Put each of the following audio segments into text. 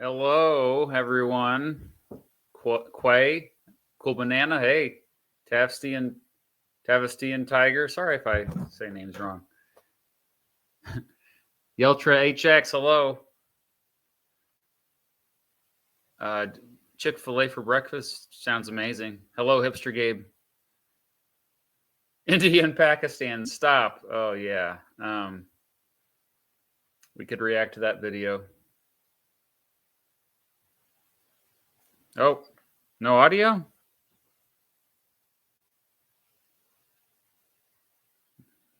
Hello, everyone. Quay, Cool Banana. Hey, Tavesty and Tiger. Sorry if I say names wrong. Yeltra HX. Hello. Chick-fil-A for breakfast sounds amazing. Hello, Hipster Gabe. India and Pakistan. Stop. Oh yeah. We could react to that video. Oh, no audio?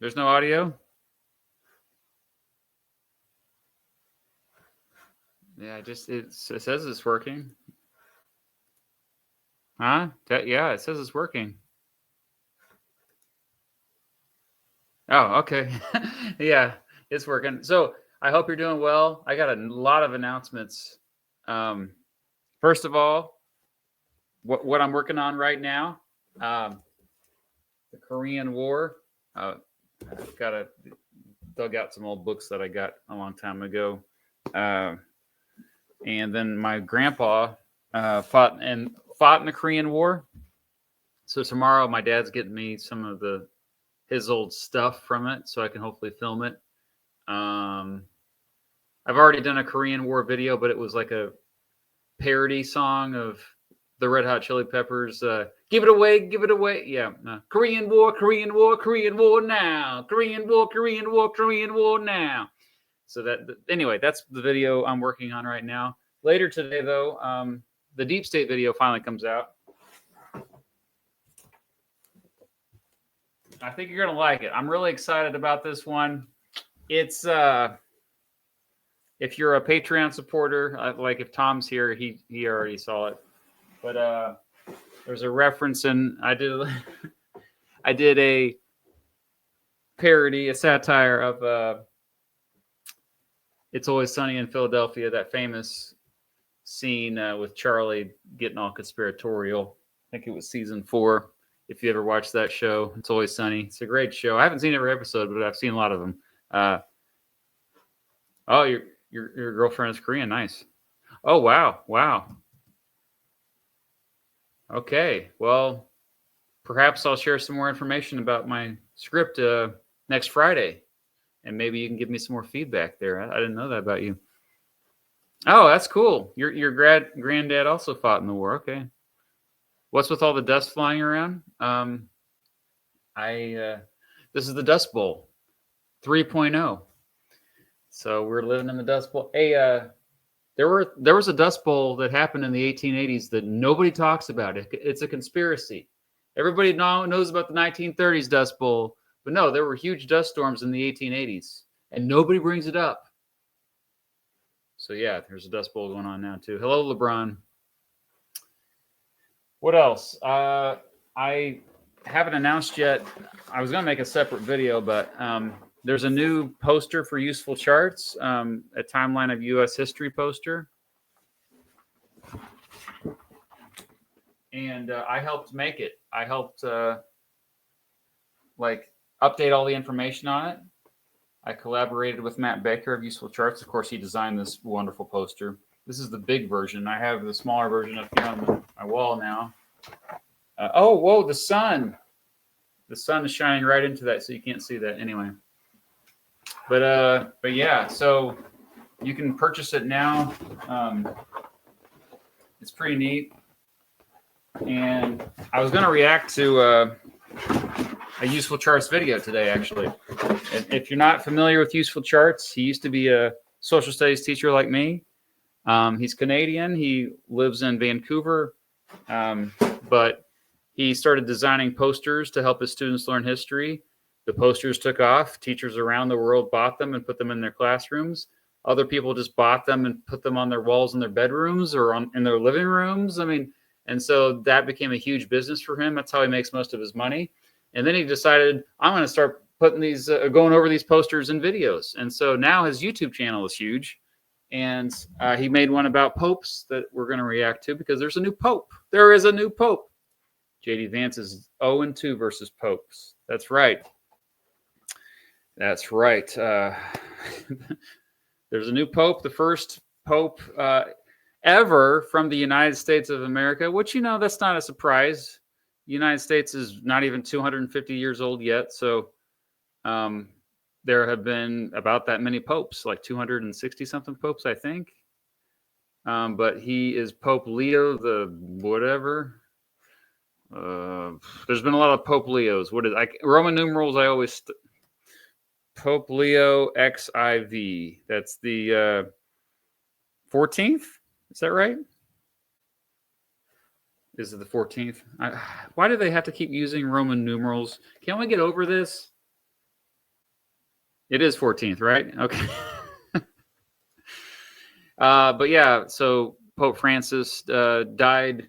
There's no audio? Yeah, it says it's working. Huh? Yeah, it says it's working. Oh, okay. Yeah, it's working. So I hope you're doing well. I got a lot of announcements. First of all, what I'm working on right now, the Korean War. I've got to dug out some old books that I got a long time ago. And then my grandpa fought in the Korean War. So tomorrow, my dad's getting me some of his old stuff from it, so I can hopefully film it. I've already done a Korean War video, but it was like a parody song of the Red Hot Chili Peppers. Give it away, give it away. Yeah, Korean War, Korean War, Korean War now. Korean War, Korean War, Korean War now. So anyway, that's the video I'm working on right now. Later today, though, the Deep State video finally comes out. I think you're gonna like it. I'm really excited about this one. It's if you're a Patreon supporter, like if Tom's here, he already saw it. But there's a reference, and I did a parody, a satire of It's Always Sunny in Philadelphia, that famous scene with Charlie getting all conspiratorial. I think it was season 4. If you ever watched that show, It's Always Sunny. It's a great show. I haven't seen every episode, but I've seen a lot of them. Oh, your girlfriend is Korean. Nice. Oh, wow. Okay. Well, perhaps I'll share some more information about my script next Friday, and maybe you can give me some more feedback there. I didn't know that about you. Oh, that's cool. Your granddad also fought in the war. Okay. What's with all the dust flying around? This is the Dust Bowl 3.0. So we're living in the Dust Bowl. Hey, there was a Dust Bowl that happened in the 1880s that nobody talks about. It's a conspiracy. Everybody knows about the 1930s Dust Bowl, but no, there were huge dust storms in the 1880s, and nobody brings it up. So yeah, there's a Dust Bowl going on now too. Hello, LeBron. What else? I haven't announced yet. I was going to make a separate video, but there's a new poster for Useful Charts, a timeline of U.S. history poster. And I helped make it. I helped update all the information on it. I collaborated with Matt Baker of Useful Charts. Of course, he designed this wonderful poster. This is the big version. I have the smaller version up here on my wall now. Oh, whoa, the sun. The sun is shining right into that, so you can't see that anyway. But yeah, so you can purchase it now. It's pretty neat. And I was going to react to a Useful Charts video today, actually. If you're not familiar with Useful Charts, he used to be a social studies teacher like me. He's Canadian. He lives in Vancouver, but he started designing posters to help his students learn history. The posters took off. Teachers around the world bought them and put them in their classrooms. Other people just bought them and put them on their walls in their bedrooms or in their living rooms. And so that became a huge business for him. That's how he makes most of his money. And then he decided, I'm going to start putting these, going over these posters and videos. And so now his YouTube channel is huge. And he made one about popes that we're going to react to because there's a new pope. There is a new pope. JD Vance is 0-2 versus popes. That's right. There's a new pope. The first pope ever from the United States of America, which, that's not a surprise. The United States is not even 250 years old yet. So there have been about that many popes, like 260 something popes, I think. But he is Pope Leo the whatever. There's been a lot of Pope Leos. What is Roman numerals? I always Pope Leo XIV. That's the 14th. Is that right? Is it the 14th? Why do they have to keep using Roman numerals? Can't we get over this? It is 14th, right? Okay. But yeah, so Pope Francis died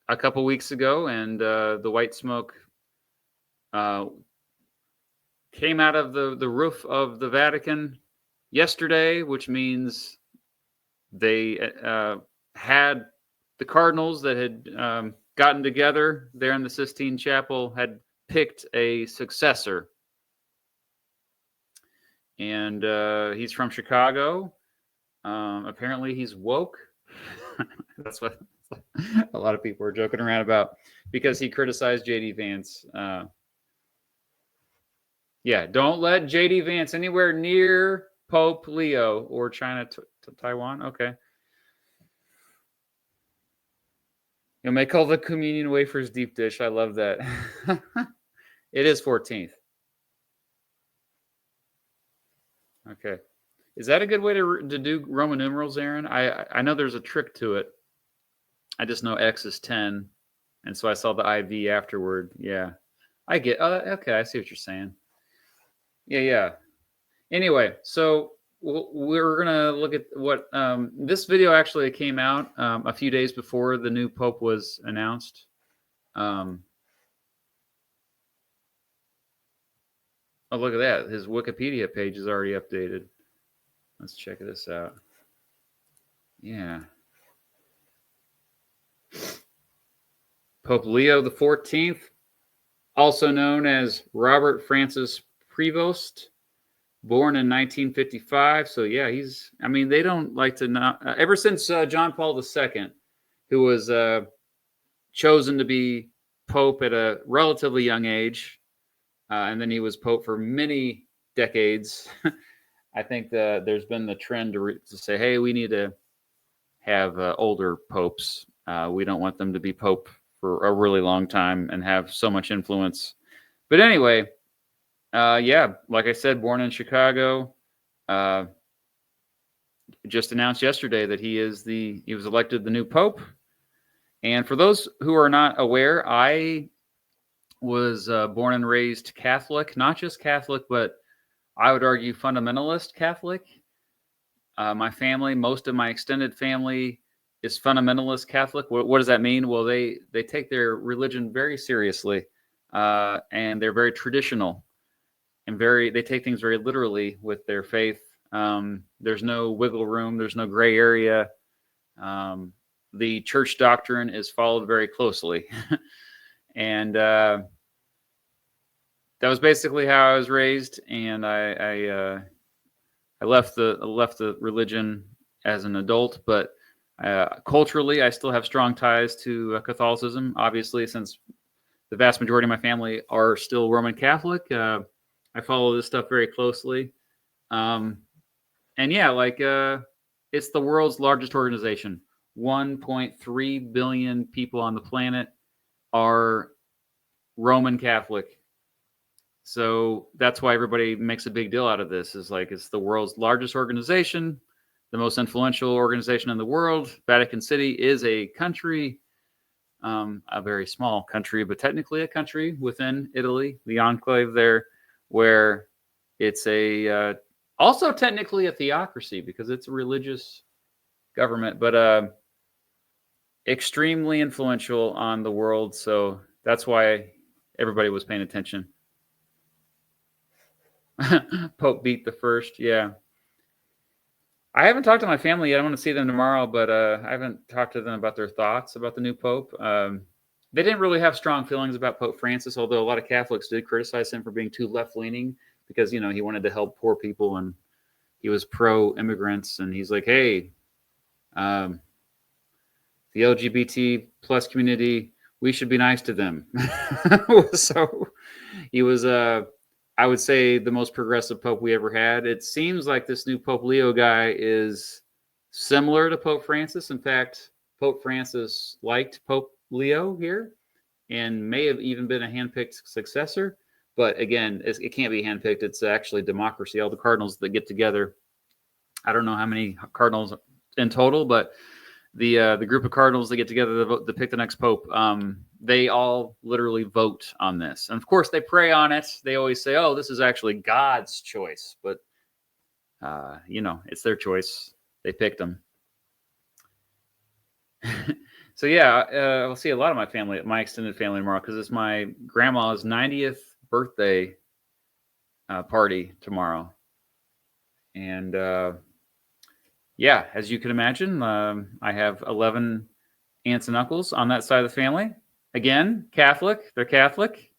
a couple weeks ago, and the white smoke came out of the roof of the Vatican yesterday, which means they had the cardinals that had gotten together there in the Sistine Chapel had picked a successor. And he's from Chicago. Apparently he's woke. That's what a lot of people are joking around about, because he criticized J.D. Vance. Yeah, don't let J.D. Vance anywhere near Pope Leo or China to Taiwan. Okay. You may call the communion wafers deep dish. I love that. It is 14th. Okay. Is that a good way to do Roman numerals, Aaron? I know there's a trick to it. I just know X is 10, and so I saw the IV afterward. Yeah. I get. Okay, I see what you're saying. Yeah. Anyway, so we're gonna look at what this video actually came out a few days before the new pope was announced. Oh, look at that! His Wikipedia page is already updated. Let's check this out. Yeah, Pope Leo the 14th, also known as Robert Francis Prevost. Born in 1955. So yeah, they don't like to not, ever since John Paul II, who was chosen to be Pope at a relatively young age, and then he was Pope for many decades. I think there's been the trend to say, hey, we need to have older popes. We don't want them to be Pope for a really long time and have so much influence. But anyway, yeah, like I said, born in Chicago, just announced yesterday that he was elected the new Pope. And for those who are not aware, I was born and raised Catholic, not just Catholic, but I would argue fundamentalist Catholic. My family, most of my extended family is fundamentalist Catholic. What does that mean? Well, they take their religion very seriously, and they're very traditional. And they take things very literally with their faith. There's no wiggle room. There's no gray area. The church doctrine is followed very closely. And that was basically how I was raised. And I left the religion as an adult, but culturally, I still have strong ties to Catholicism, obviously, since the vast majority of my family are still Roman Catholic. I follow this stuff very closely. And yeah, it's the world's largest organization. 1.3 billion people on the planet are Roman Catholic. So that's why everybody makes a big deal out of this. It's the world's largest organization, the most influential organization in the world. Vatican City is a country, a very small country, but technically a country within Italy, the enclave there, where it's also technically a theocracy because it's a religious government, but extremely influential on the world. So that's why everybody was paying attention. Pope beat the first. Yeah. I haven't talked to my family yet. I want to see them tomorrow, but I haven't talked to them about their thoughts about the new Pope. They didn't really have strong feelings about Pope Francis, although a lot of Catholics did criticize him for being too left-leaning because, he wanted to help poor people and he was pro-immigrants. And he's like, hey, Um, the LGBT plus community, we should be nice to them. So he was, I would say, the most progressive pope we ever had. It seems like this new Pope Leo guy is similar to Pope Francis. In fact, Pope Francis liked Pope Leo here and may have even been a handpicked successor. But again, it can't be handpicked. It's actually democracy. All the cardinals that get together. I don't know how many cardinals in total, but the group of cardinals that get together to vote to pick the next pope, they all literally vote on this, and of course they pray on it. They always say, "Oh, this is actually God's choice," but it's their choice. They picked them. So yeah, I'll see a lot of my family, my extended family tomorrow, because it's my grandma's 90th birthday party tomorrow, and yeah, as you can imagine, I have 11 aunts and uncles on that side of the family. Again, Catholic. They're Catholic.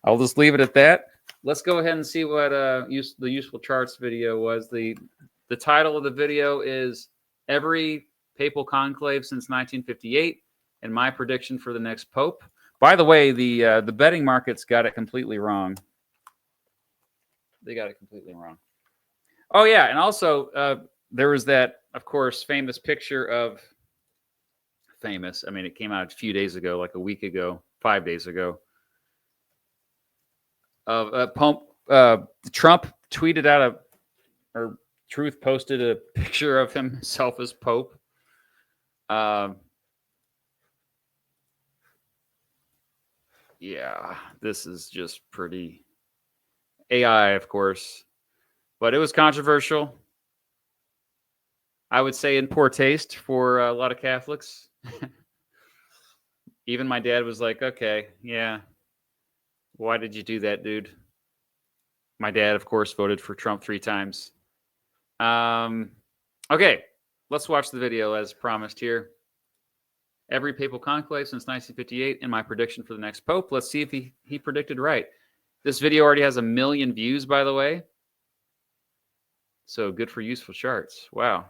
I'll just leave it at that. Let's go ahead and see what the useful charts video was. The title of the video is "Every Papal Conclave Since 1958" and my prediction for the next pope. By the way, the betting markets got it completely wrong. They got it completely wrong. Oh yeah, and also there was that, of course, famous picture of famous. I mean, it came out a few days ago, like a week ago, 5 days ago. Of Trump tweeted out or Truth posted a picture of himself as Pope. Yeah, this is just pretty AI, of course, but it was controversial. I would say in poor taste for a lot of Catholics. Even my dad was like, "Okay, yeah, why did you do that, dude?" My dad, of course, voted for Trump 3 times. Okay, let's watch the video as promised here. Every papal conclave since 1958 and my prediction for the next pope. Let's see if he predicted right. This video already has 1 million views, by the way. So good for useful charts. Wow.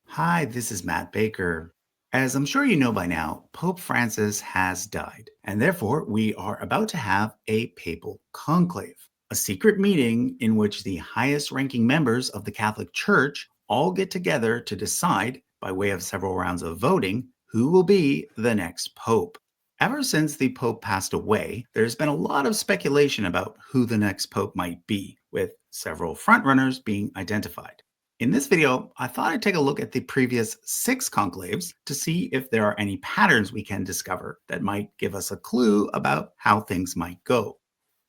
Hi, this is Matt Baker. As I'm sure you know by now, Pope Francis has died, and therefore we are about to have a papal conclave, a secret meeting in which the highest ranking members of the Catholic Church all get together to decide, by way of several rounds of voting, who will be the next pope. Ever since the Pope passed away, there's been a lot of speculation about who the next Pope might be, with several frontrunners being identified. In this video, I thought I'd take a look at the previous 6 conclaves to see if there are any patterns we can discover that might give us a clue about how things might go.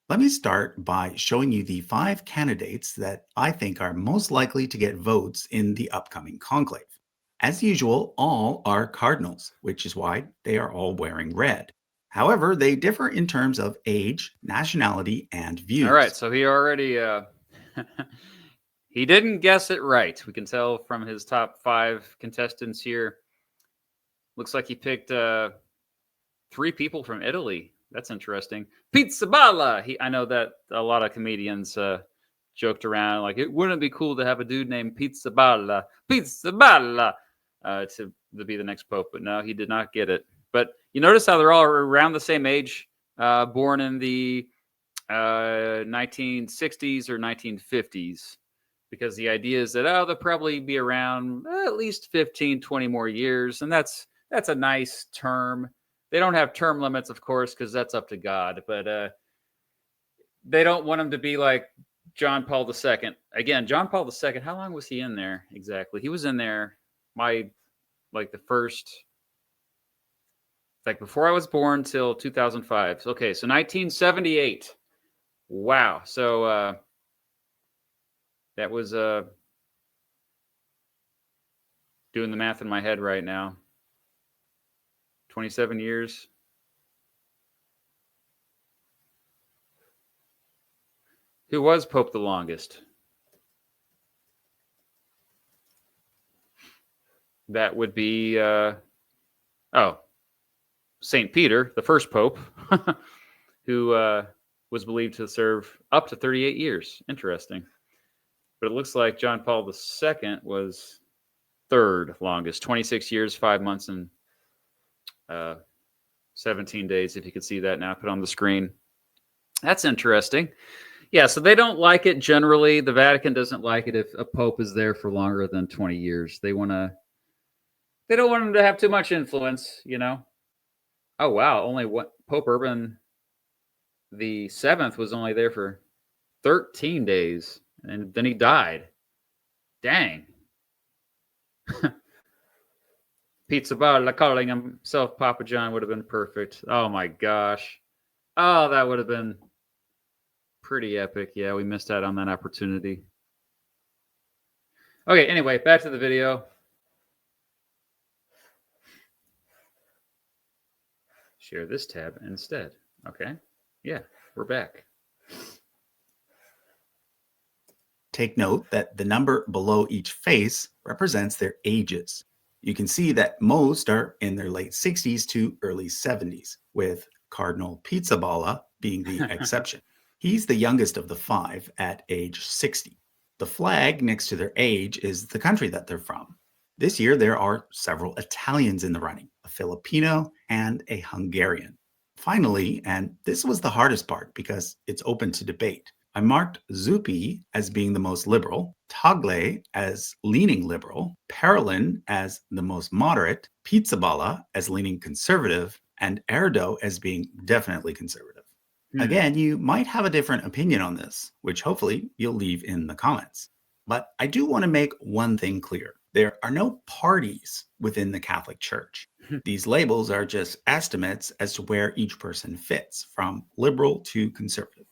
Let me start by showing you the 5 candidates that I think are most likely to get votes in the upcoming conclave. As usual, all are cardinals, which is why they are all wearing red. However, they differ in terms of age, nationality, and views. All right, so he already he didn't guess it right. We can tell from his top 5 contestants here. Looks like he picked 3 people from Italy. That's interesting. Pizzaballa. I know that a lot of comedians joked around like, it wouldn't be cool to have a dude named Pizzaballa to be the next pope, but no, he did not get it. But you notice how they're all around the same age, born in the 1960s or 1950s, because the idea is that they'll probably be around at least 15, 20 more years, and that's a nice term. They don't have term limits, of course, because that's up to God, but they don't want him to be like John Paul II. Again, John Paul II, how long was he in there exactly? He was in there the first, before I was born till 2005. Okay, so 1978. Wow. So that was doing the math in my head right now. 27 years. Who was Pope the longest? That would be St. Peter, the first Pope, who was believed to serve up to 38 years. Interesting. But it looks like John Paul II was third longest, 26 years, 5 months, and 17 days. If you can see that now, put on the screen. That's interesting. Yeah, so they don't like it generally. The Vatican doesn't like it if a pope is there for longer than 20 years. They don't want him to have too much influence, you know. Oh wow, only what Pope Urban the 7th was only there for 13 days and then he died. Dang. Pizzaballa calling himself Papa John would have been perfect. Oh my gosh. Oh, that would have been pretty epic. Yeah, we missed out on that opportunity. Okay, anyway, back to the video. Share this tab instead. Okay. Yeah, we're back. Take note that the number below each face represents their ages. You can see that most are in their late 60s to early 70s, with Cardinal Pizzaballa being the exception. He's the youngest of the 5 at age 60. The flag next to their age is the country that they're from. This year, there are several Italians in the running, a Filipino and a Hungarian. Finally, and this was the hardest part because it's open to debate, I marked Zuppi as being the most liberal, Tagle as leaning liberal, Parolin as the most moderate, Pizzaballa as leaning conservative, and Erdo as being definitely conservative. Again, you might have a different opinion on this, which hopefully you'll leave in the comments. But I do want to make one thing clear. There are no parties within the Catholic Church. These labels are just estimates as to where each person fits, from liberal to conservative.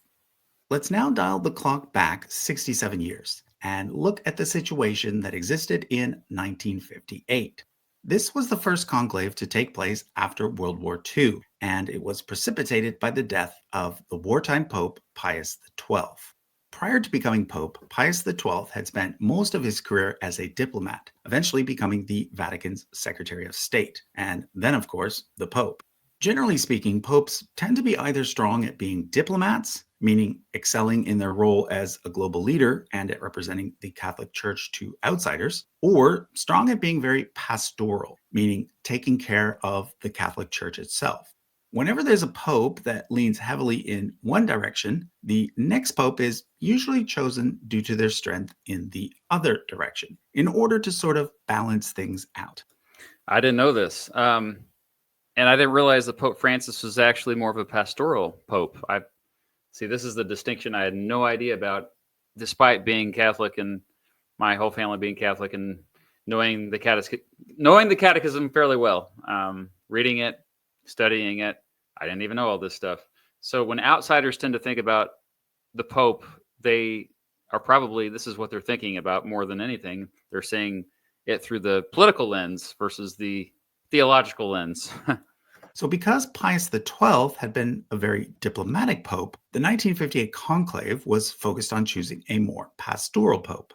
Let's now dial the clock back 67 years and look at the situation that existed in 1958. This was the first conclave to take place after World War II, and it was precipitated by the death of the wartime Pope Pius XII. Prior to becoming Pope, Pius XII had spent most of his career as a diplomat, eventually becoming the Vatican's Secretary of State, and then, of course, the Pope. Generally speaking, popes tend to be either strong at being diplomats, meaning excelling in their role as a global leader and at representing the Catholic Church to outsiders, or strong at being very pastoral, meaning taking care of the Catholic Church itself. Whenever there's a pope that leans heavily in one direction, the next pope is usually chosen due to their strength in the other direction, in order to sort of balance things out. I didn't know this. And I didn't realize that Pope Francis was actually more of a pastoral pope. See, this is the distinction I had no idea about, despite being Catholic and my whole family being Catholic and knowing the catechism fairly well, reading it, studying it. I didn't even know all this stuff. So when outsiders tend to think about the Pope, they are probably, this is what they're thinking about more than anything. They're seeing it through the political lens versus the theological lens. So because Pius XII had been a very diplomatic pope, the 1958 conclave was focused on choosing a more pastoral pope.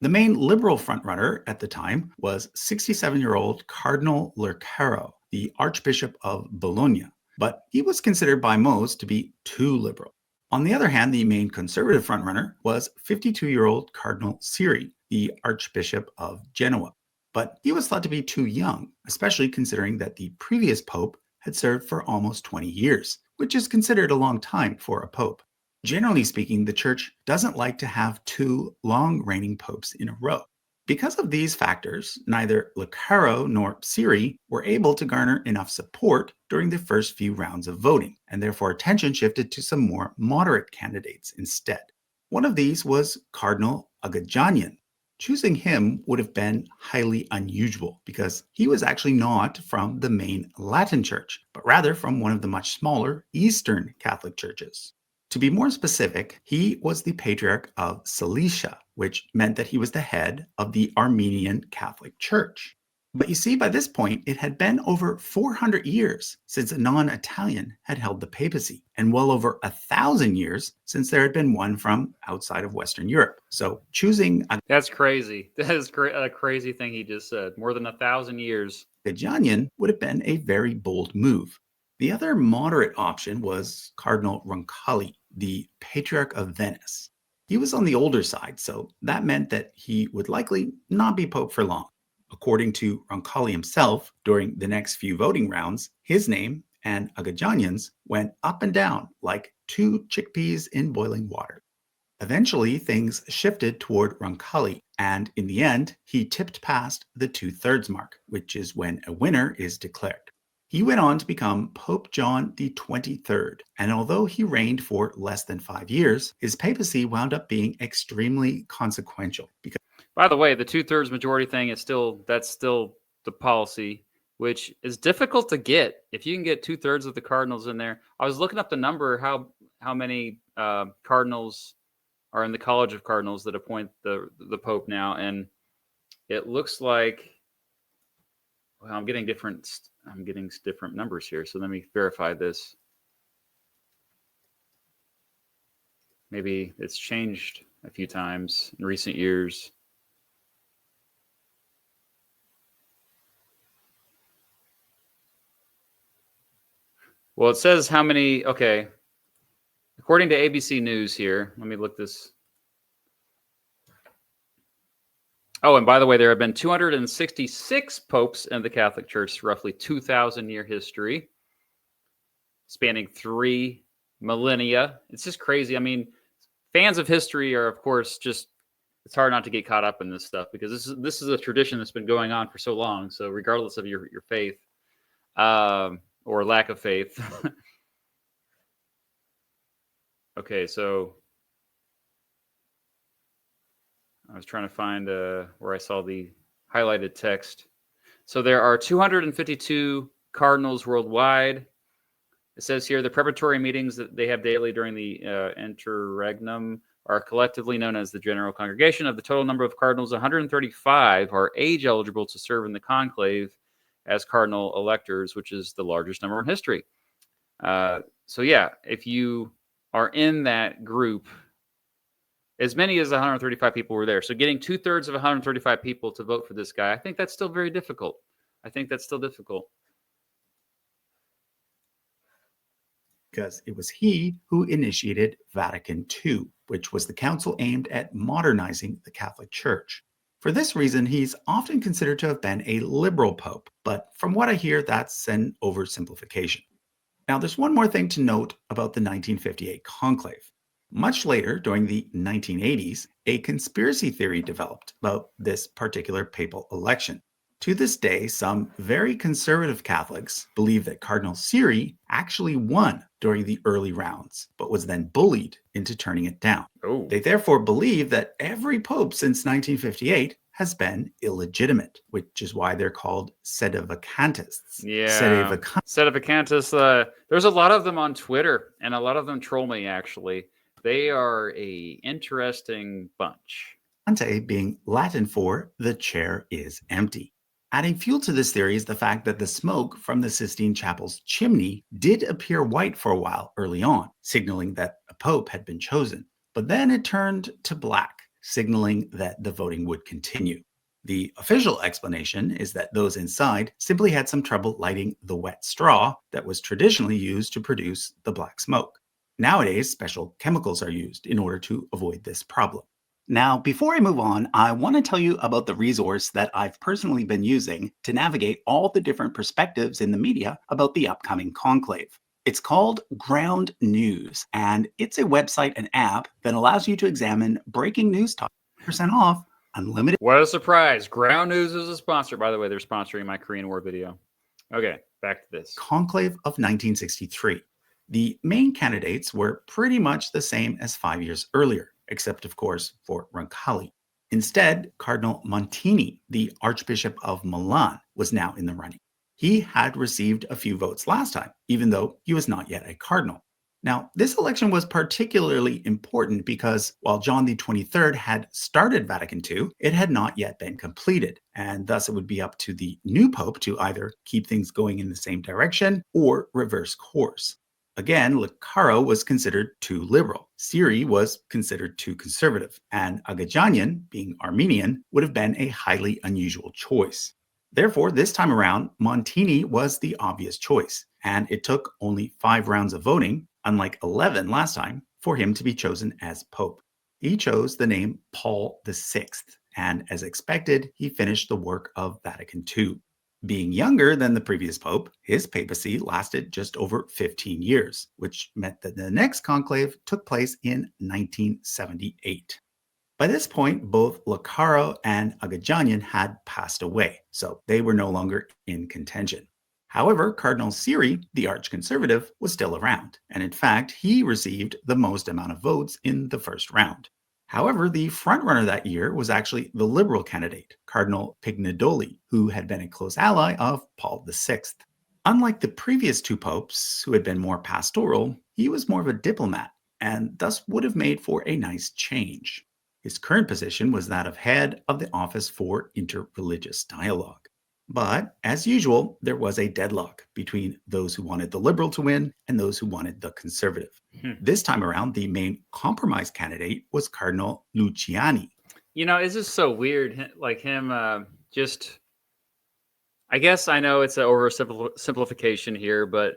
The main liberal frontrunner at the time was 67-year-old Cardinal Lercaro, the Archbishop of Bologna, but he was considered by most to be too liberal. On the other hand, the main conservative frontrunner was 52-year-old Cardinal Siri, the Archbishop of Genoa, but he was thought to be too young, especially considering that the previous pope had served for almost 20 years, which is considered a long time for a pope. Generally speaking, the church doesn't like to have 2 long-reigning popes in a row. Because of these factors, neither Lecaro nor Siri were able to garner enough support during the first few rounds of voting, and therefore attention shifted to some more moderate candidates instead. One of these was Cardinal Agajanian. Choosing him would have been highly unusual because he was actually not from the main Latin Church, but rather from one of the much smaller Eastern Catholic churches. To be more specific, he was the Patriarch of Cilicia, which meant that he was the head of the Armenian Catholic Church. But you see, by this point, it had been over 400 years since a non-Italian had held the papacy, and well over 1,000 years since there had been one from outside of Western Europe. So choosing That's crazy. That is a crazy thing he just said. More than 1,000 years. Agajanian would have been a very bold move. The other moderate option was Cardinal Roncalli. the Patriarch of Venice. He was on the older side, so that meant that he would likely not be pope for long. According to Roncalli himself, during the next few voting rounds, his name and Agajanian's went up and down like two chickpeas in boiling water. Eventually, things shifted toward Roncalli, and in the end, he tipped past the 2/3 mark, which is when a winner is declared. He went on to become Pope John the 23rd, and although he reigned for less than 5 years, his papacy wound up being extremely consequential. Because, by the way, the 2/3 majority thing is still the policy, which is difficult to get. If you can get 2/3 of the cardinals in there, I was looking up the number how many cardinals are in the College of Cardinals that appoint the Pope now, and it looks like, well, I'm getting different numbers here. So let me verify this. Maybe it's changed a few times in recent years. Well, it says how many. Okay. According to ABC News here, let me look this. Oh, and by the way, there have been 266 popes in the Catholic Church, roughly 2,000-year history, spanning 3 millennia. It's just crazy. I mean, fans of history are, of course, it's hard not to get caught up in this stuff because this is a tradition that's been going on for so long. So regardless of your faith or lack of faith. Okay, so I was trying to find where I saw the highlighted text. So there are 252 cardinals worldwide. It says here the preparatory meetings that they have daily during the interregnum are collectively known as the General Congregation. Of the total number of cardinals, 135 are age eligible to serve in the conclave as cardinal electors, which is the largest number in history. So yeah, if you are in that group, as many as 135 people were there. So getting 2/3 of 135 people to vote for this guy, I think that's still very difficult. Because it was he who initiated Vatican II, which was the council aimed at modernizing the Catholic Church. For this reason, he's often considered to have been a liberal pope, but from what I hear, that's an oversimplification. Now, there's one more thing to note about the 1958 conclave. Much later, during the 1980s, a conspiracy theory developed about this particular papal election. To this day, some very conservative Catholics believe that Cardinal Siri actually won during the early rounds, but was then bullied into turning it down. Oh. They therefore believe that every pope since 1958 has been illegitimate, which is why they're called sedevacantists. Yeah, sedevacantists. There's a lot of them on Twitter, and a lot of them troll me, actually. They are a interesting bunch. Ante being Latin for the chair is empty. Adding fuel to this theory is the fact that the smoke from the Sistine Chapel's chimney did appear white for a while early on, signaling that a pope had been chosen. But then it turned to black, signaling that the voting would continue. The official explanation is that those inside simply had some trouble lighting the wet straw that was traditionally used to produce the black smoke. Nowadays, special chemicals are used in order to avoid this problem. Now, before I move on, I want to tell you about the resource that I've personally been using to navigate all the different perspectives in the media about the upcoming conclave. It's called Ground News, and it's a website and app that allows you to examine breaking news topics, % off, unlimited. What a surprise. Ground News is a sponsor. By the way, they're sponsoring my Korean War video. Okay, back to this. Conclave of 1963. The main candidates were pretty much the same as 5 years earlier, except, of course, for Roncalli. Instead, Cardinal Montini, the Archbishop of Milan, was now in the running. He had received a few votes last time, even though he was not yet a cardinal. Now, this election was particularly important because while John the 23rd had started Vatican II, it had not yet been completed, and thus it would be up to the new pope to either keep things going in the same direction or reverse course. Again, Lecaro was considered too liberal, Siri was considered too conservative, and Agajanian, being Armenian, would have been a highly unusual choice. Therefore, this time around, Montini was the obvious choice, and it took only 5 rounds of voting, unlike 11 last time, for him to be chosen as Pope. He chose the name Paul VI, and as expected, he finished the work of Vatican II. Being younger than the previous pope, his papacy lasted just over 15 years, which meant that the next conclave took place in 1978. By this point, both Leccaro and Agajanian had passed away, so they were no longer in contention. However, Cardinal Siri, the arch-conservative, was still around, and in fact, he received the most amount of votes in the first round. However, the frontrunner that year was actually the liberal candidate, Cardinal Pignedoli, who had been a close ally of Paul VI. Unlike the previous two popes, who had been more pastoral, he was more of a diplomat, and thus would have made for a nice change. His current position was that of head of the Office for Interreligious Dialogue. But, as usual, there was a deadlock between those who wanted the liberal to win and those who wanted the conservative. This time around, the main compromise candidate was Cardinal Luciani. You know, it's just so weird, like him just... I guess I know it's an oversimplification here, but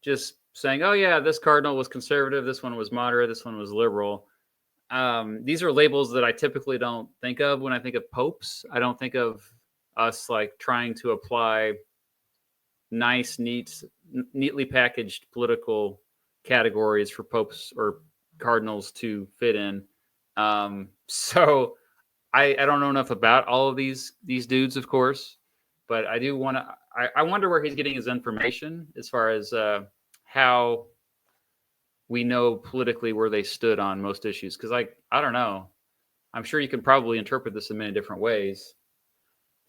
just saying, oh yeah, this cardinal was conservative, this one was moderate, this one was liberal. These are labels that I typically don't think of when I think of popes. I don't think of us like trying to apply nice, neatly packaged political categories for popes or cardinals to fit in. So I don't know enough about all of these dudes, of course, but I do want to. I wonder where he's getting his information as far as how we know politically where they stood on most issues. Because I don't know. I'm sure you can probably interpret this in many different ways,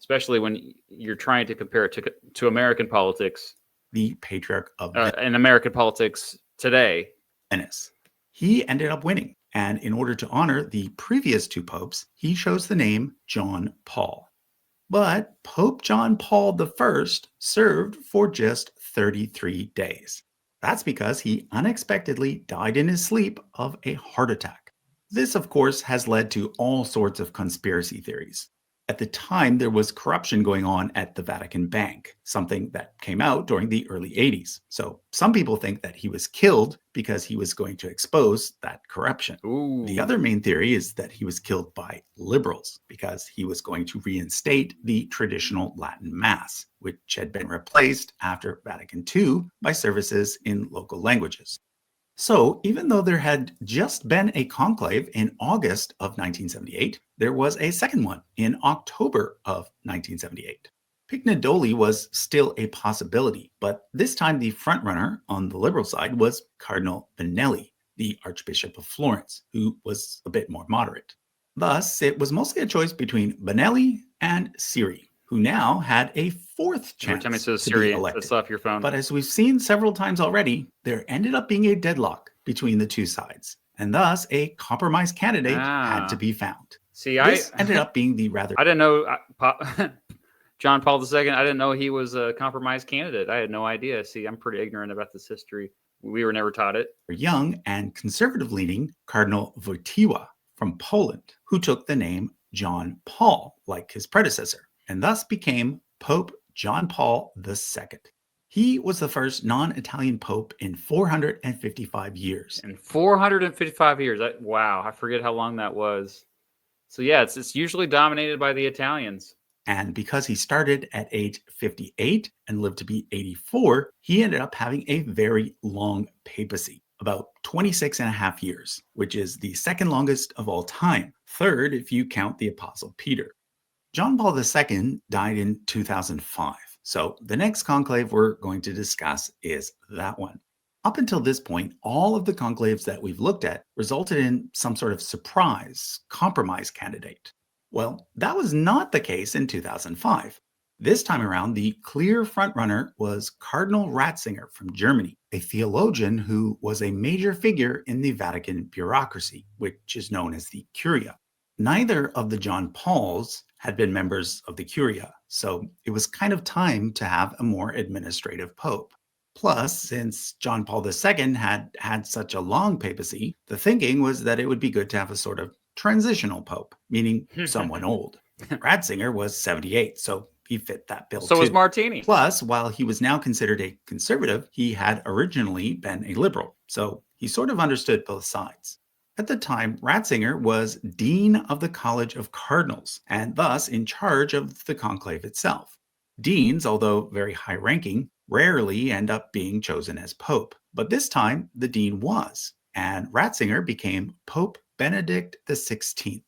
especially when you're trying to compare it to American politics. The Patriarch of in American politics today. Venice. He ended up winning, and in order to honor the previous two popes, he chose the name John Paul. But Pope John Paul I served for just 33 days. That's because he unexpectedly died in his sleep of a heart attack. This, of course, has led to all sorts of conspiracy theories. At the time, there was corruption going on at the Vatican Bank, something that came out during the early 80s. So some people think that he was killed because he was going to expose that corruption. Ooh. The other main theory is that he was killed by liberals because he was going to reinstate the traditional Latin Mass, which had been replaced after Vatican II by services in local languages. So, even though there had just been a conclave in August of 1978, there was a second one in October of 1978. Pignedoli was still a possibility, but this time the frontrunner on the liberal side was Cardinal Benelli, the Archbishop of Florence, who was a bit more moderate. Thus, it was mostly a choice between Benelli and Siri, who now had a fourth chance Every time it says to Siri, be elected. it's off your phone. But as we've seen several times already, there ended up being a deadlock between the two sides, and thus a compromise candidate had to be found. See, this ended up being the rather... I didn't know John Paul II. I didn't know he was a compromise candidate. I had no idea. See, I'm pretty ignorant about this history. We were never taught it. Young and conservative-leaning Cardinal Wojtyła from Poland, who took the name John Paul, like his predecessor, and thus became Pope John Paul II. He was the first non-Italian pope in 455 years. In 455 years. Wow, I forget how long that was. So yeah, it's usually dominated by the Italians. And because he started at age 58 and lived to be 84, he ended up having a very long papacy, about 26 and a half years, which is the second longest of all time, third if you count the Apostle Peter. John Paul II died in 2005, so the next conclave we're going to discuss is that one. Up until this point, all of the conclaves that we've looked at resulted in some sort of surprise, compromise candidate. Well, that was not the case in 2005. This time around, the clear frontrunner was Cardinal Ratzinger from Germany, a theologian who was a major figure in the Vatican bureaucracy, which is known as the Curia. Neither of the John Pauls had been members of the Curia, so it was kind of time to have a more administrative pope. Plus, since John Paul II had such a long papacy, the thinking was that it would be good to have a sort of transitional pope, meaning someone old. Ratzinger was 78, so he fit that bill So too. was Martini. Plus, while he was now considered a conservative, he had originally been a liberal, so He sort of understood both sides. At the time, Ratzinger was Dean of the College of Cardinals and thus in charge of the conclave itself. Deans, although very high ranking, rarely end up being chosen as Pope, but this time the Dean was, and Ratzinger became Pope Benedict XVI.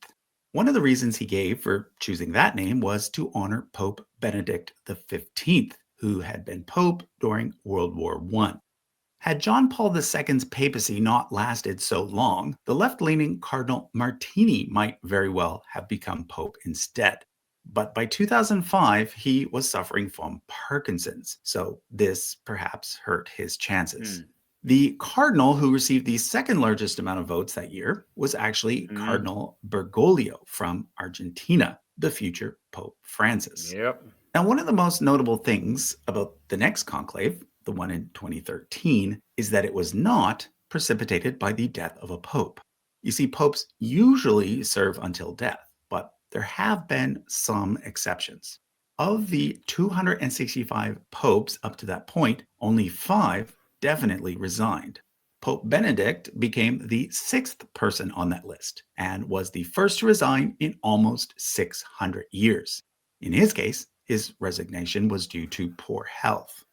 One of the reasons he gave for choosing that name was to honor Pope Benedict XV, who had been Pope during World War I. Had John Paul II's papacy not lasted so long, the left-leaning Cardinal Martini might very well have become Pope instead. But by 2005, he was suffering from Parkinson's, so this perhaps hurt his chances. The cardinal who received the second largest amount of votes that year was actually Cardinal Bergoglio from Argentina, the future Pope Francis. Yep. Now, one of the most notable things about the next conclave, the one in 2013, is that it was not precipitated by the death of a pope. You see, popes usually serve until death, but there have been some exceptions. Of the 265 popes up to that point, only 5 definitely resigned. Pope Benedict became the 6th person on that list and was the first to resign in almost 600 years. In his case, his resignation was due to poor health.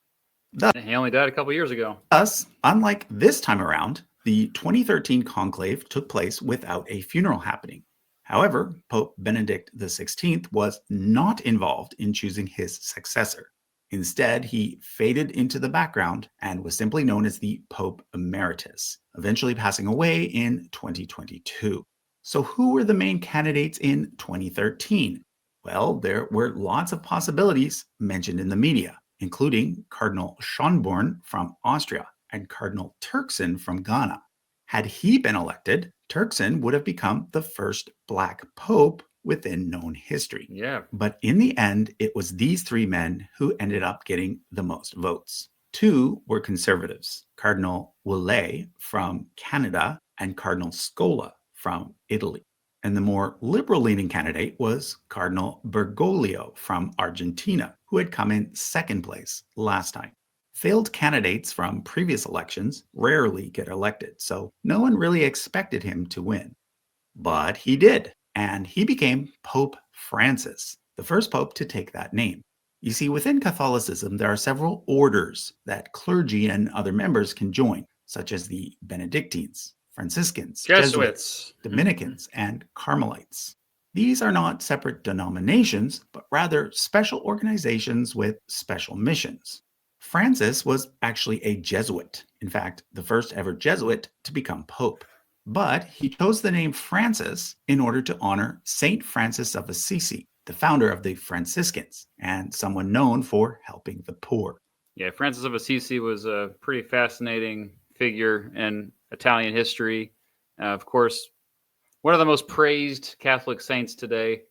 He only died a couple years ago. Thus, unlike this time around, the 2013 conclave took place without a funeral happening. However, Pope Benedict XVI was not involved in choosing his successor. Instead, he faded into the background and was simply known as the Pope Emeritus, eventually passing away in 2022. So who were the main candidates in 2013? Well, there were lots of possibilities mentioned in the media, including Cardinal Schönborn from Austria and Cardinal Turkson from Ghana. Had he been elected, Turkson would have become the first Black Pope within known history. Yeah. But in the end, it was these 3 men who ended up getting the most votes. 2 were conservatives, Cardinal Ouellet from Canada and Cardinal Scola from Italy. And the more liberal-leaning candidate was Cardinal Bergoglio from Argentina, who had come in 2nd place last time. Failed candidates from previous elections rarely get elected, so no one really expected him to win. But he did, and he became Pope Francis, the first pope to take that name. You see, within Catholicism, there are several orders that clergy and other members can join, such as the Benedictines, Franciscans, Jesuits, Dominicans, and Carmelites. These are not separate denominations, but rather special organizations with special missions. Francis was actually a Jesuit, in fact, the first ever Jesuit to become pope. But he chose the name Francis in order to honor Saint Francis of Assisi, the founder of the Franciscans, and someone known for helping the poor. Yeah, Francis of Assisi was a pretty fascinating figure in Italian history. Of course, one of the most praised Catholic saints today.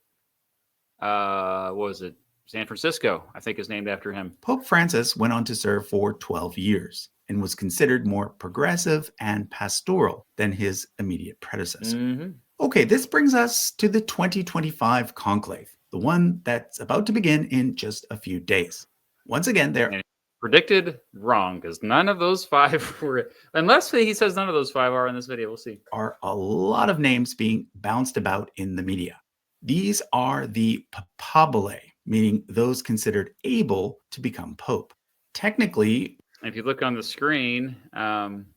What was it? San Francisco, I think, is named after him. Pope Francis went on to serve for 12 years and was considered more progressive and pastoral than his immediate predecessor. Okay, this brings us to the 2025 conclave, the one that's about to begin in just a few days. Once again, there predicted wrong, because none of those 5 were, unless he says none of those 5 are in this video. We'll see. Are a lot of names being bounced about in the media. These are the Papal, meaning those considered able to become pope. Technically, if you look on the screen,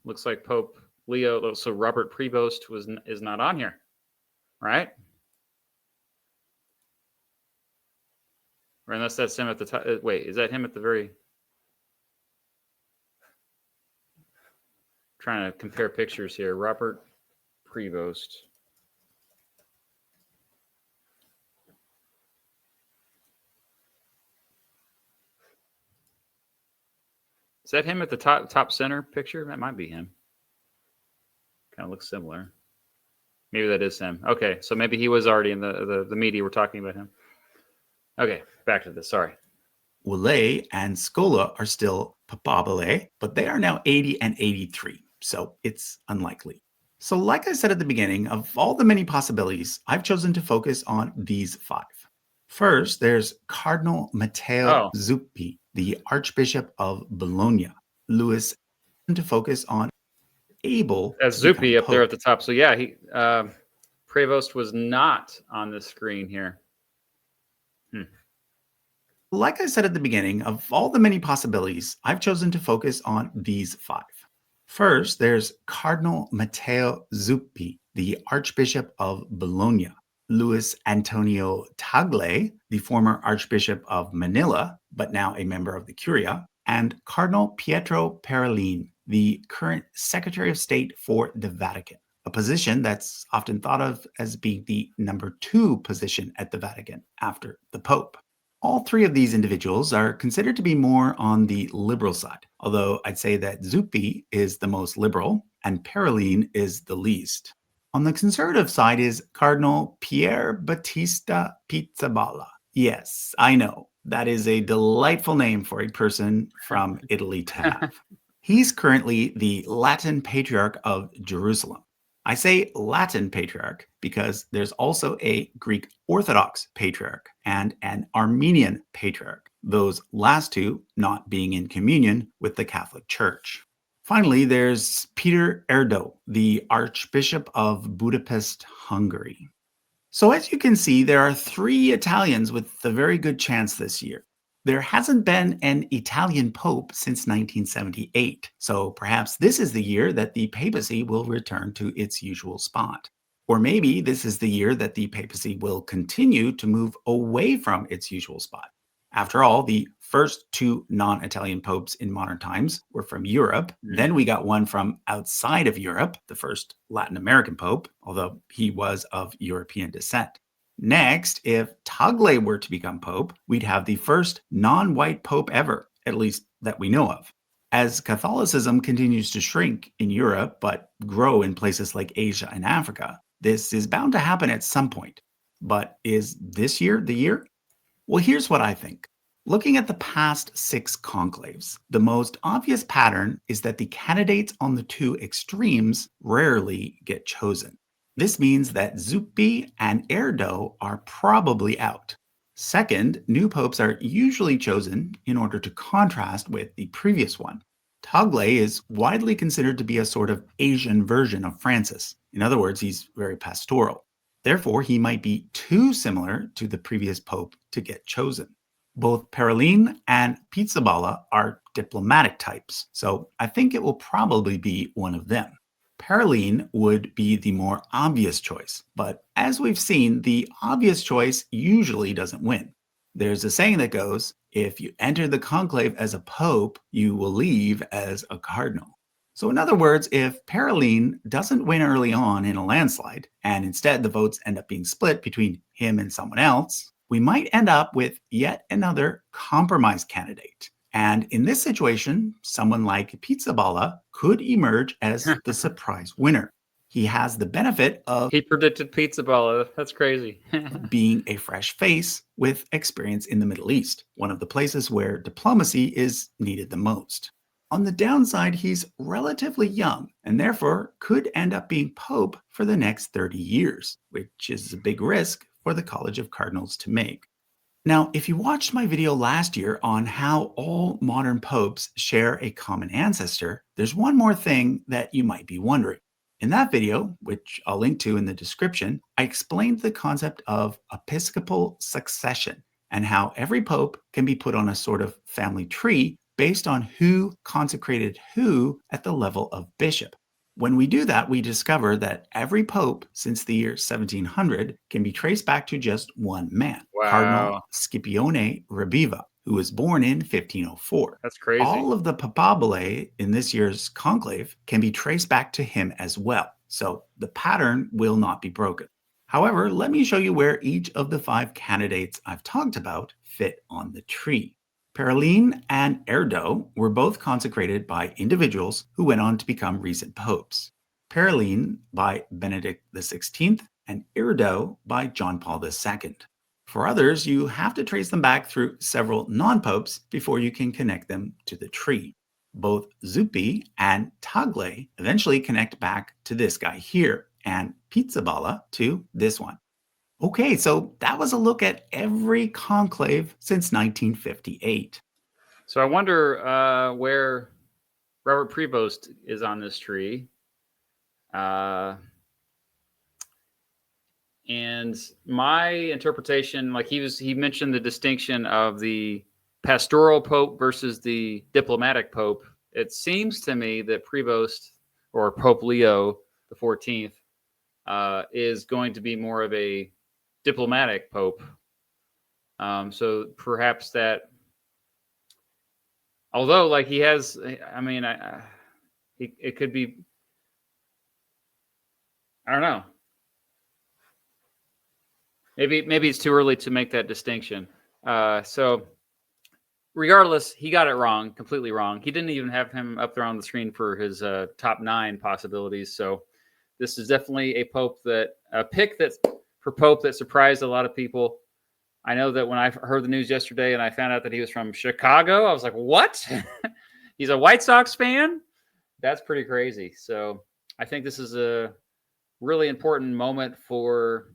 looks like Pope Leo, so Robert Prevost is not on here, right? Or unless that's him at the top. Wait, is that him at the very... Trying to compare pictures here. Robert Prevost. Is that him at the top center picture? That might be him. Kind of looks similar. Maybe that is him. Okay, so maybe he was already in the media. We're talking about him. Okay, back to this. Sorry. Ouellet and Scola are still Papal, but they are now 80 and 83, so it's unlikely. So like I said at the beginning, of all the many possibilities, I've chosen to focus on these 5. First, there's Cardinal Matteo Zuppi, the Archbishop of Bologna. Louis to focus on able As to become Zuppi up there at pope. the top. So yeah, he Prevost was not on the screen here. Like I said at the beginning, of all the many possibilities, I've chosen to focus on these 5. First, there's Cardinal Matteo Zuppi, the Archbishop of Bologna, Luis Antonio Tagle, the former Archbishop of Manila, but now a member of the Curia, and Cardinal Pietro Parolin, the current Secretary of State for the Vatican, a position that's often thought of as being the number 2 position at the Vatican after the Pope. All 3 of these individuals are considered to be more on the liberal side, although I'd say that Zuppi is the most liberal and Parolin is the least. On the conservative side is Cardinal Pier Battista Pizzaballa. Yes, I know, that is a delightful name for a person from Italy to have. He's currently the Latin Patriarch of Jerusalem. I say Latin Patriarch because there's also a Greek Orthodox Patriarch and an Armenian Patriarch, those last 2 not being in communion with the Catholic Church. Finally, there's Peter Erdo, the Archbishop of Budapest, Hungary. So as you can see, there are 3 Italians with a very good chance this year. There hasn't been an Italian pope since 1978, so perhaps this is the year that the papacy will return to its usual spot. Or maybe this is the year that the papacy will continue to move away from its usual spot. After all, the first 2 non-Italian popes in modern times were from Europe. Then we got one from outside of Europe, the first Latin American pope, although he was of European descent. Next, if Tagle were to become pope, we'd have the first non-white pope ever, at least that we know of. As Catholicism continues to shrink in Europe but grow in places like Asia and Africa, this is bound to happen at some point. But is this year the year? Well, here's what I think. Looking at the past 6 conclaves, the most obvious pattern is that the candidates on the 2 extremes rarely get chosen. This means that Zuppi and Erdo are probably out. Second, new popes are usually chosen in order to contrast with the previous one. Tagle is widely considered to be a sort of Asian version of Francis. In other words, he's very pastoral. Therefore, he might be too similar to the previous pope to get chosen. Both Parolin and Pizzaballa are diplomatic types, so I think it will probably be one of them. Parolin would be the more obvious choice, but as we've seen, the obvious choice usually doesn't win. There's a saying that goes, if you enter the conclave as a pope, you will leave as a cardinal. So in other words, if Parolin doesn't win early on in a landslide, and instead the votes end up being split between him and someone else, we might end up with yet another compromise candidate. And in this situation, someone like Pizzaballa could emerge as the surprise winner. He has the benefit of He predicted Pizzaballa. That's crazy. being a fresh face with experience in the Middle East, one of the places where diplomacy is needed the most. On the downside, he's relatively young and therefore could end up being pope for the next 30 years, which is a big risk for the College of Cardinals to make. Now, if you watched my video last year on how all modern popes share a common ancestor, there's one more thing that you might be wondering. In that video, which I'll link to in the description, I explained the concept of episcopal succession and how every pope can be put on a sort of family tree based on who consecrated who at the level of bishop. When we do that, we discover that every pope since the year 1700 can be traced back to just one man, Wow. Cardinal Scipione Rebiva, who was born in 1504. That's crazy. All of the papabile in this year's conclave can be traced back to him as well, so the pattern will not be broken. However, let me show you where each of the 5 candidates I've talked about fit on the tree. Parolin and Erdo were both consecrated by individuals who went on to become recent popes. Parolin by Benedict XVI and Erdo by John Paul II. For others, you have to trace them back through several non-popes before you can connect them to the tree. Both Zuppi and Tagle eventually connect back to this guy here, and Pizzaballa to this one. Okay, so that was a look at every conclave since 1958. So I wonder where Robert Prevost is on this tree. And my interpretation, like he mentioned the distinction of the pastoral pope versus the diplomatic pope. It seems to me that Prevost, or Pope Leo the 14th, is going to be more of a diplomatic pope. So perhaps that, although like he has, I mean, it could be, I don't know. Maybe it's too early to make that distinction. So regardless, he got it wrong, completely wrong. He didn't even have him up there on the screen for his top 9 possibilities. So this is definitely a pick that for Pope that surprised a lot of people. I know that when I heard the news yesterday and I found out that he was from Chicago, I was like, what? He's a White Sox fan? That's pretty crazy. So I think this is a really important moment for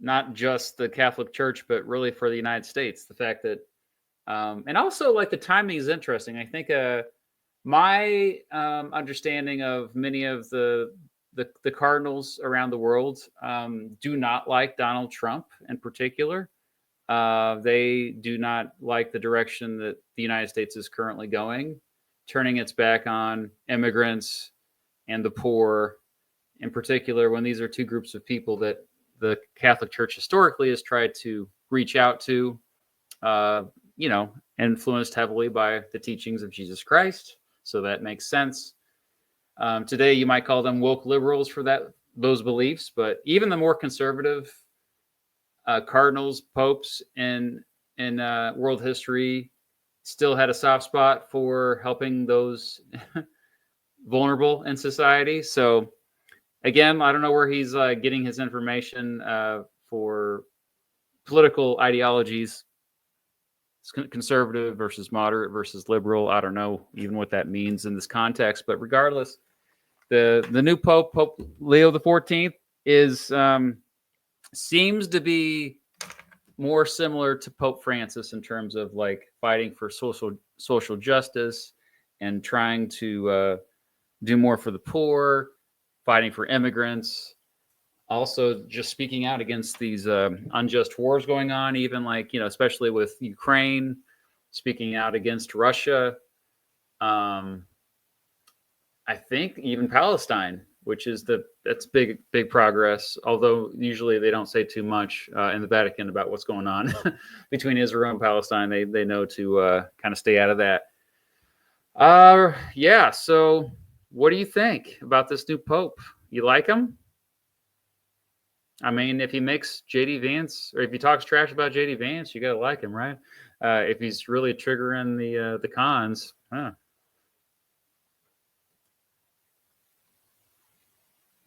not just the Catholic Church, but really for the United States. The fact that, and also like the timing is interesting. I think my understanding of many of the cardinals around the world do not like Donald Trump in particular. They do not like the direction that the United States is currently going, turning its back on immigrants and the poor in particular, when these are two groups of people that the Catholic Church historically has tried to reach out to, influenced heavily by the teachings of Jesus Christ. So that makes sense. Today, you might call them woke liberals for those beliefs, but even the more conservative cardinals, popes in world history still had a soft spot for helping those vulnerable in society. So again, I don't know where he's getting his information for political ideologies. Conservative versus moderate versus liberal. I don't know even what that means in this context. But regardless, the new Pope, Pope Leo the 14th, is seems to be more similar to Pope Francis in terms of like fighting for social justice and trying to do more for the poor, fighting for immigrants, also just speaking out against these unjust wars going on, even like, especially with Ukraine, speaking out against Russia. I think even Palestine, which is that's big progress. Although usually they don't say too much in the Vatican about what's going on between Israel and Palestine. They know to kind of stay out of that. Yeah. So what do you think about this new Pope? You like him? I mean, if he makes JD Vance, or if he talks trash about JD Vance, you gotta like him, right? If he's really triggering the cons, huh?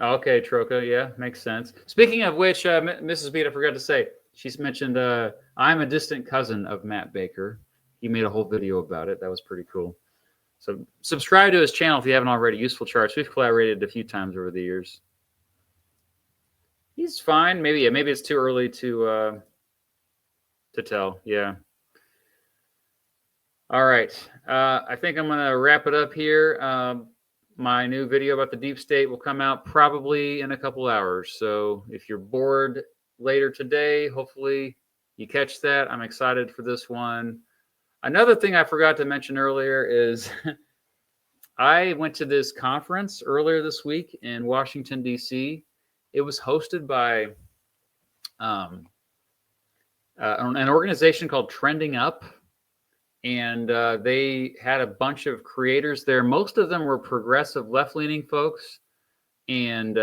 Okay, Troca, yeah, makes sense. Speaking of which, Mrs. Beat, I forgot to say, she's mentioned I'm a distant cousin of Matt Baker. He made a whole video about it. That was pretty cool. So subscribe to his channel if you haven't already. Useful Charts. We've collaborated a few times over the years. He's fine. Maybe it's too early to tell. Yeah. All right. I think I'm gonna wrap it up here. My new video about the deep state will come out probably in a couple hours. So if you're bored later today, hopefully you catch that. I'm excited for this one. Another thing I forgot to mention earlier is I went to this conference earlier this week in Washington, D.C. It was hosted by an organization called Trending Up. And they had a bunch of creators there. Most of them were progressive left-leaning folks. And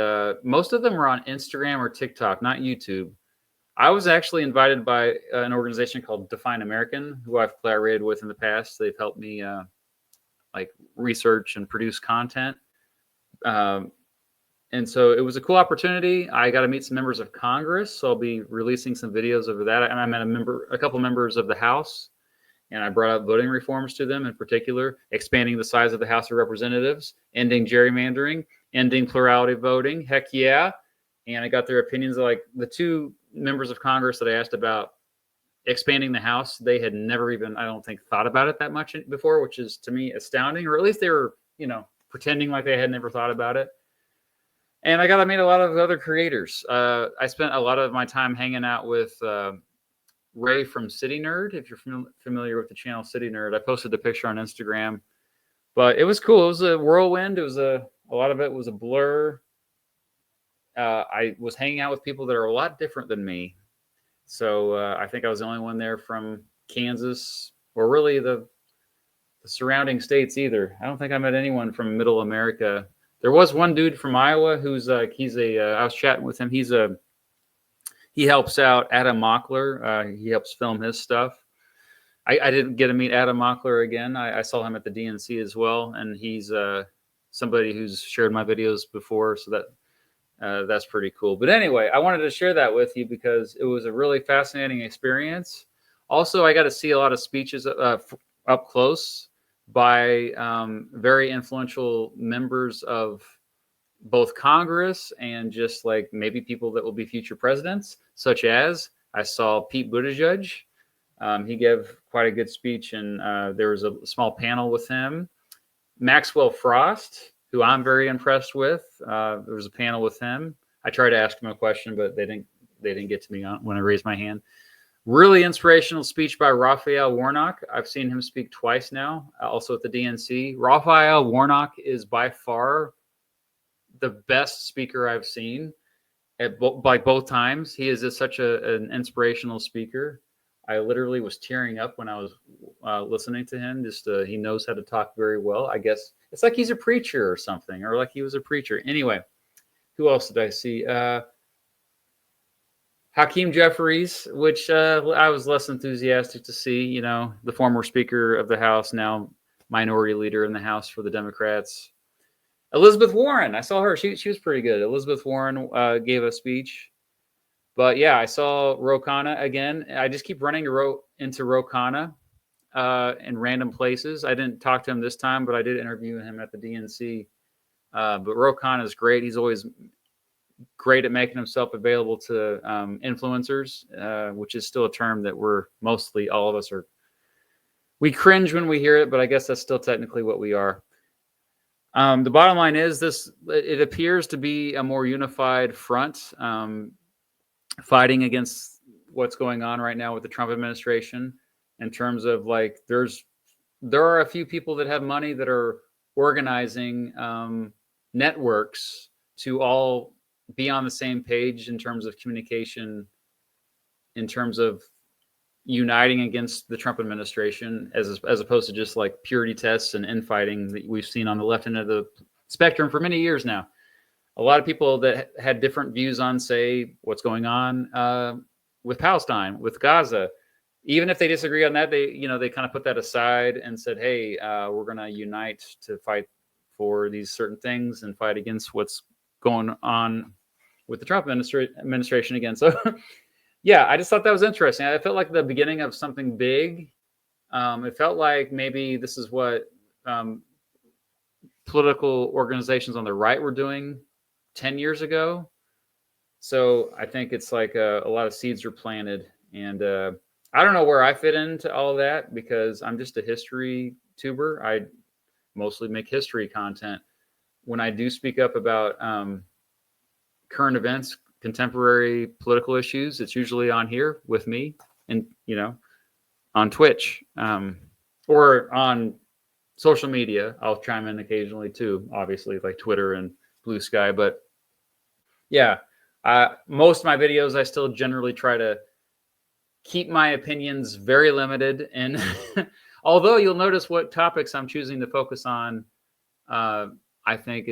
most of them were on Instagram or TikTok, not YouTube. I was actually invited by an organization called Define American, who I've collaborated with in the past. They've helped me like research and produce content. And so it was a cool opportunity. I got to meet some members of Congress. So I'll be releasing some videos over that. And I met a couple members of the House. And I brought up voting reforms to them, in particular, expanding the size of the House of Representatives, ending gerrymandering, ending plurality voting. Heck yeah. And I got their opinions. Like the two members of Congress that I asked about expanding the House, they had never even, I don't think, thought about it that much before, which is to me astounding, or at least they were, pretending like they had never thought about it. And I got to meet a lot of other creators. I spent a lot of my time hanging out with Ray from City Nerd. If you're familiar with the channel City Nerd, I posted a picture on Instagram. But it was cool. It was a whirlwind. It was a lot of it was a blur. I was hanging out with people that are a lot different than me. So I think I was the only one there from Kansas, or really the surrounding states either. I don't think I met anyone from Middle America. There was one dude from Iowa who's he's a. I was chatting with him. He helps out Adam Mockler. He helps film his stuff. I didn't get to meet Adam Mockler again. I saw him at the DNC as well, and he's somebody who's shared my videos before, so that's pretty cool. But anyway, I wanted to share that with you because it was a really fascinating experience. Also, I got to see a lot of speeches up close by very influential members of both Congress and just like maybe people that will be future presidents, such as I saw Pete Buttigieg. He gave quite a good speech, and there was a small panel with him. Maxwell Frost, who I'm very impressed with. There was a panel with him. I tried to ask him a question, but they didn't get to me when I raised my hand. Really inspirational speech by Raphael Warnock. I've seen him speak twice now, also at the DNC. Raphael Warnock is by far the best speaker I've seen by both times. He is such an inspirational speaker. I literally was tearing up when I was listening to him. Just he knows how to talk very well. I guess it's like he's a preacher or something, or like he was a preacher. Anyway, who else did I see? Hakeem Jeffries, which I was less enthusiastic to see. You know, the former Speaker of the House, now Minority Leader in the House for the Democrats. Elizabeth Warren, I saw her. She was pretty good. Elizabeth Warren gave a speech. But yeah, I saw Ro Khanna again. I just keep running into Ro Khanna in random places. I didn't talk to him this time, but I did interview him at the DNC. But Ro Khanna is great. He's always great at making himself available to influencers, which is still a term that all of us we cringe when we hear it, but I guess that's still technically what we are. The bottom line is it appears to be a more unified front, fighting against what's going on right now with the Trump administration in terms of like, there are a few people that have money that are organizing networks to all be on the same page in terms of communication, in terms of uniting against the Trump administration, as opposed to just like purity tests and infighting that we've seen on the left end of the spectrum for many years now. A lot of people that had different views on, say, what's going on with Palestine, with Gaza, even if they disagree on that, they kind of put that aside and said, hey, we're going to unite to fight for these certain things and fight against what's going on with the Trump administration again. So yeah, I just thought that was interesting. I felt like the beginning of something big. It felt like maybe this is what political organizations on the right were doing 10 years ago. So I think it's like a lot of seeds are planted, and I don't know where I fit into all of that because I'm just a history tuber. I mostly make history content. When I do speak up about current events, contemporary political issues, it's usually on here with me, and on Twitch or on social media. I'll chime in occasionally too, obviously, like Twitter and Blue Sky. But yeah, most of my videos, I still generally try to keep my opinions very limited. And although you'll notice what topics I'm choosing to focus on, I think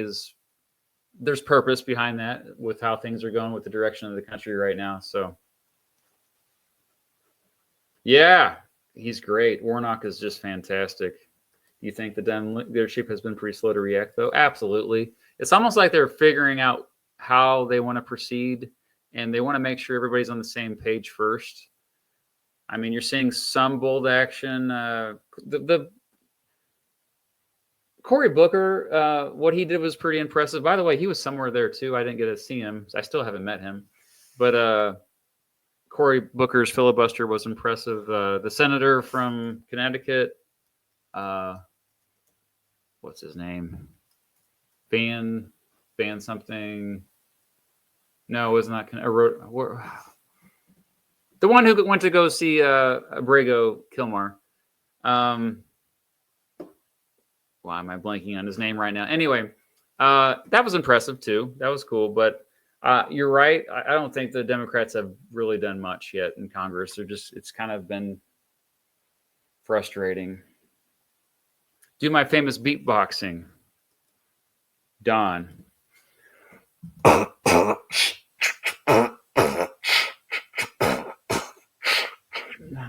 there's purpose behind that with how things are going with the direction of the country right now. So yeah, he's great. Warnock is just fantastic. You think the Dem leadership has been pretty slow to react, though? Absolutely. It's almost like they're figuring out how they want to proceed, and they want to make sure everybody's on the same page first. I mean, you're seeing some bold action. The Cory Booker, what he did was pretty impressive. By the way, he was somewhere there too. I didn't get to see him. I still haven't met him. But Cory Booker's filibuster was impressive. The senator from Connecticut, what's his name? ban something. No, it was not. The one who went to go see Abrego Kilmar. Why am I blanking on his name right now? Anyway, that was impressive too. That was cool. But you're right. I don't think the Democrats have really done much yet in Congress. It's kind of been frustrating. Do my famous beatboxing. Don. I'm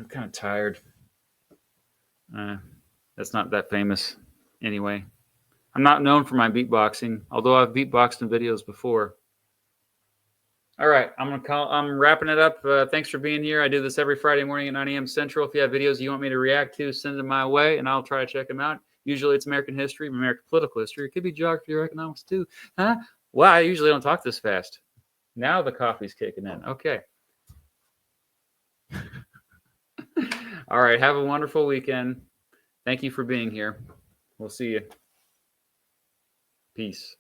kind of tired. That's not that famous anyway. I'm not known for my beatboxing, although I've beatboxed in videos before. All right, I'm wrapping it up. Thanks for being here. I do this every Friday morning at 9 a.m. Central. If you have videos you want me to react to, send them my way, and I'll try to check them out. Usually it's American history, American political history. It could be geography or economics too. Huh? Well, I usually don't talk this fast. Now the coffee's kicking in. Okay. All right, have a wonderful weekend. Thank you for being here. We'll see you. Peace.